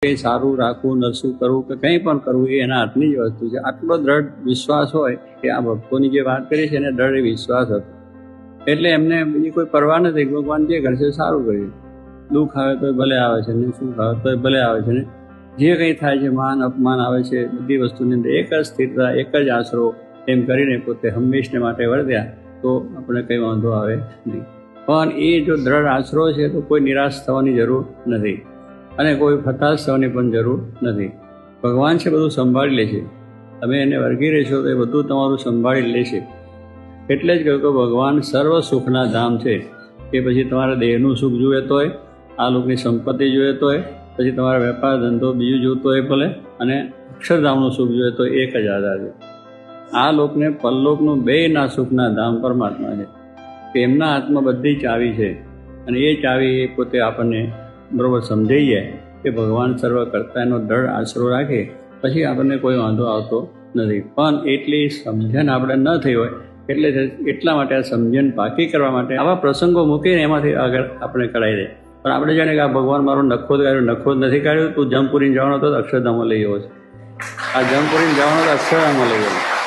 કંઈ સારું રાખવું, નશું કરવું કે કંઈ પણ કરવું એ એના હાથની જ વસ્તુ છે. આટલો દ્રઢ વિશ્વાસ હોય કે આ ભક્તોની જે વાત કરી છે એને દ્રઢ વિશ્વાસ હતો, એટલે એમને બીજી કોઈ પરવા નથી. ભગવાન જે કરશે સારું કર્યું. દુઃખ આવે તો ભલે આવે છે ને, સુખ આવે તો ભલે આવે છે ને, જે કંઈ થાય છે, માન અપમાન આવે છે, બધી વસ્તુની અંદર એક જ સ્થિરતા, એક જ આશરો એમ કરીને પોતે હંમેશને માટે વર્ત્યા તો આપણે કંઈ વાંધો આવે નહીં. પણ એ જો દ્રઢ આશરો છે તો કોઈ નિરાશ થવાની જરૂર નથી અને કોઈ હતાશ થવાની પણ જરૂર નથી. ભગવાન છે બધું સંભાળી લે છે. તમે એને વળગી રહેશો તો એ બધું તમારું સંભાળી લેશે. એટલે જ કહ્યું કે ભગવાન સર્વ સુખના ધામ છે. કે પછી તમારા દેહનું સુખ જોઈએ તોય, આ લોકની સંપત્તિ જોઈએ તોય, પછી તમારા વેપાર ધંધો બીજું જોતો હોય ભલે, અને અક્ષરધામનું સુખ જોઈએ તો એક જ આધાર છે. આ લોકને પરલોકનું બેયના સુખના ધામ પરમાત્મા છે. કે એમના હાથમાં બધી ચાવી છે અને એ ચાવી એ પોતે આપણને બરાબર સમજાઈ જાય કે ભગવાન સર્વ કરતા એનો દ્રઢ આશરો રાખે પછી આપણને કોઈ વાંધો આવતો નથી. પણ એટલી સમજણ આપણે ન થઈ હોય એટલે એટલા માટે આ સમજણ પાકી કરવા માટે આવા પ્રસંગો મૂકીને એમાંથી આગળ આપણે કરાવી દે. પણ આપણે જાણે કે આ ભગવાન મારો નખો જ કાઢ્યો, નખો જ નથી કાઢ્યો, તું જમપુરીને જવાનો તો અક્ષરધામમાં લઈ આવ્યો છે. આ જમપુરીને જવાનો તો અક્ષરધામમાં લઈ આવ્યો.